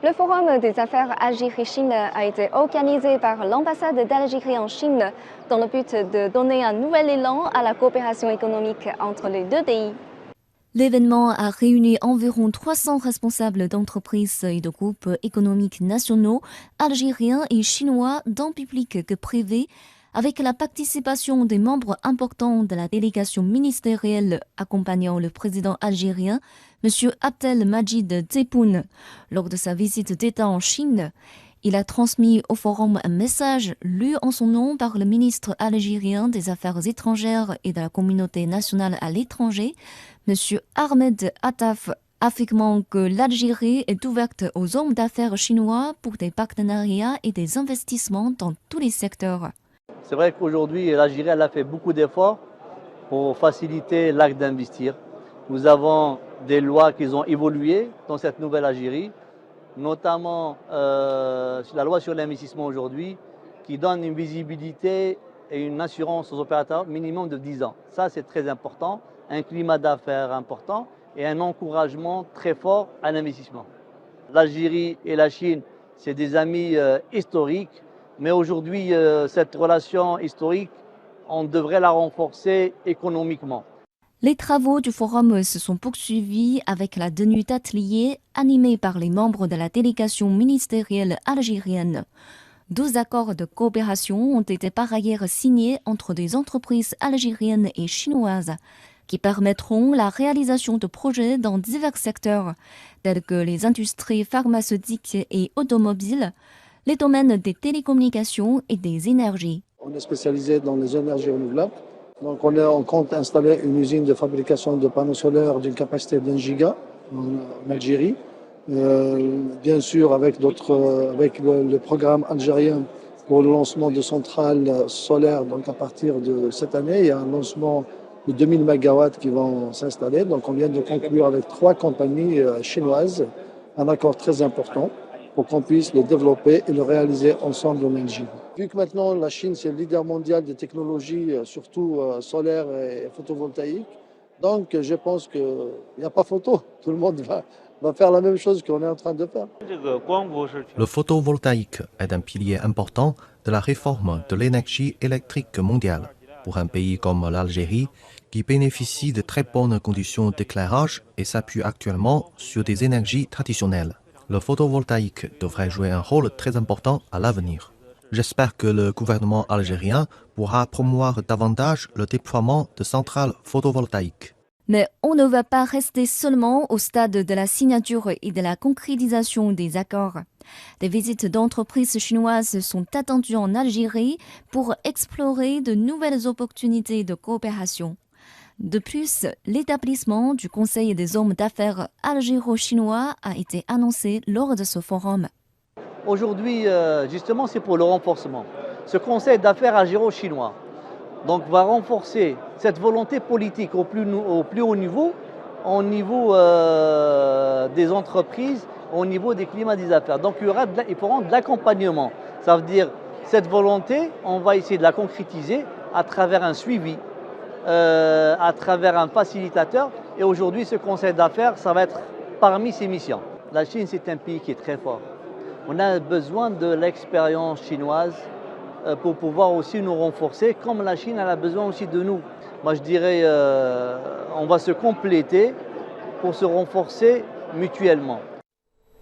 Le Forum des affaires Algérie-Chine a été organisé par l'ambassade d'Algérie en Chine dans le but de donner un nouvel élan à la coopération économique entre les deux pays. L'événement a réuni environ 300 responsables d'entreprises et de groupes économiques nationaux, algériens et chinois, tant publics que privés, avec la participation des membres importants de la délégation ministérielle accompagnant le président algérien, M. Abdelmajid Tebboune. Lors de sa visite d'État en Chine, il a transmis au forum un message lu en son nom par le ministre algérien des Affaires étrangères et de la communauté nationale à l'étranger, M. Ahmed Attaf, affirmant que l'Algérie est ouverte aux hommes d'affaires chinois pour des partenariats et des investissements dans tous les secteurs. C'est vrai qu'aujourd'hui, l'Algérie a fait beaucoup d'efforts pour faciliter l'acte d'investir. Nous avons des lois qui ont évolué dans cette nouvelle Algérie, notamment la loi sur l'investissement aujourd'hui, qui donne une visibilité et une assurance aux opérateurs minimum de 10 ans. Ça, c'est très important, un climat d'affaires important et un encouragement très fort à l'investissement. L'Algérie et la Chine, c'est des amis historiques, mais aujourd'hui, cette relation historique, on devrait la renforcer économiquement. Les travaux du forum se sont poursuivis avec la tenue d'ateliers animés par les membres de la délégation ministérielle algérienne. 12 accords de coopération ont été par ailleurs signés entre des entreprises algériennes et chinoises qui permettront la réalisation de projets dans divers secteurs tels que les industries pharmaceutiques et automobiles, les domaines des télécommunications et des énergies. On est spécialisé dans les énergies renouvelables. Donc on compte installer une usine de fabrication de panneaux solaires d'une capacité d'1 giga en Algérie. Bien sûr avec le programme algérien pour le lancement de centrales solaires. Donc à partir de cette année, il y a un lancement de 2000 MW qui vont s'installer. Donc on vient de conclure avec 3 compagnies chinoises un accord très important pour qu'on puisse le développer et le réaliser ensemble en Algérie. Vu que maintenant la Chine c'est le leader mondial des technologies, surtout solaires et photovoltaïques, donc je pense qu'il n'y a pas photo, tout le monde va faire la même chose qu'on est en train de faire. Le photovoltaïque est un pilier important de la réforme de l'énergie électrique mondiale. Pour un pays comme l'Algérie, qui bénéficie de très bonnes conditions d'éclairage et s'appuie actuellement sur des énergies traditionnelles, le photovoltaïque devrait jouer un rôle très important à l'avenir. J'espère que le gouvernement algérien pourra promouvoir davantage le déploiement de centrales photovoltaïques. Mais on ne va pas rester seulement au stade de la signature et de la concrétisation des accords. Des visites d'entreprises chinoises sont attendues en Algérie pour explorer de nouvelles opportunités de coopération. De plus, l'établissement du Conseil des hommes d'affaires algéro-chinois a été annoncé lors de ce forum. Aujourd'hui, justement, c'est pour le renforcement. Ce Conseil d'affaires algéro-chinois va renforcer cette volonté politique au plus haut niveau, au niveau des entreprises, au niveau des climats des affaires. Donc il faudra de l'accompagnement. Ça veut dire cette volonté, on va essayer de la concrétiser à travers un suivi, à travers un facilitateur. Et aujourd'hui, ce conseil d'affaires, ça va être parmi ses missions. La Chine, c'est un pays qui est très fort. On a besoin de l'expérience chinoise pour pouvoir aussi nous renforcer, comme la Chine elle a besoin aussi de nous. Moi, je dirais, on va se compléter pour se renforcer mutuellement.